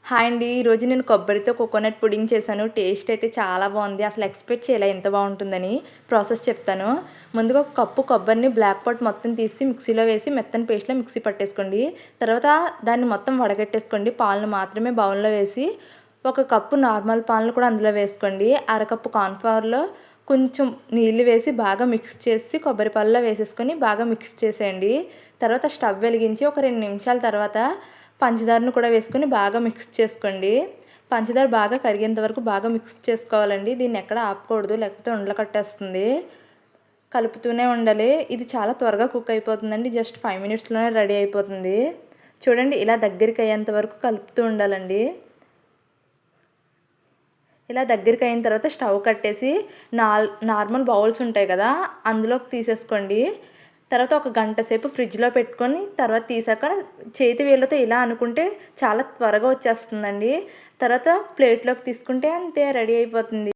Hi అండి. ఈరోజు నేను కొబ్బరితో కోకోనట్ పుడింగ్ చేశాను. టేస్ట్ అయితే చాలా బావుంది. అసలు ఎక్స్‌పెక్ట్ చేయలే ఇంత బావుంటుందని. ప్రాసెస్ చెప్తాను. ముందుగా ఒక కప్పు కొబ్బరిని బ్లాక్ పార్ట్ మొత్తం తీసి మిక్సీలో వేసి మెత్తని పేస్ట్‌లా మిక్సీ పట్టేసుకోండి. తర్వాత దాన్ని మొత్తం వడగట్టేసుకోండి. పాలను మాత్రమే బౌల్‌లో వేసి, ఒక కప్పు నార్మల్ పాలను కూడా అందులో వేసుకోండి. అరకప్పు కార్న్‌ఫ్లవర్‌లో కొంచెం నీళ్లు వేసి బాగా మిక్స్ చేసి కొబ్బరి పాలలో వేసేసుకొని బాగా మిక్స్ చేసేయండి. తర్వాత స్టవ్ వెలిగించి ఒక 2 నిమిషాల తర్వాత పంచదారను కూడా వేసుకొని బాగా మిక్స్ చేసుకోండి. పంచదార బాగా కరిగేంత వరకు బాగా మిక్స్ చేసుకోవాలండి. దీన్ని ఎక్కడ ఆపకూడదు, లేకపోతే ఉండలు కట్టేస్తుంది. కలుపుతూనే ఉండాలి. ఇది చాలా త్వరగా కుక్ అయిపోతుందండి. జస్ట్ 5 మినిట్స్‌లోనే రెడీ అయిపోతుంది. చూడండి, ఇలా దగ్గరికి అయ్యేంత వరకు కలుపుతూ ఉండాలండి. ఇలా దగ్గరికి అయిన తర్వాత స్టవ్ కట్టేసి నార్మల్ బౌల్స్ ఉంటాయి కదా, అందులోకి తీసేసుకోండి. తర్వాత ఒక గంట సేపు ఫ్రిడ్జ్‌లో పెట్టుకొని తర్వాత తీసాక చేతి వేళ్ళతో ఇలా అనుకుంటే చాలా త్వరగా వచ్చేస్తుందండి. తర్వాత ప్లేట్‌లోకి తీసుకుంటే అంతే, రెడీ అయిపోతుంది.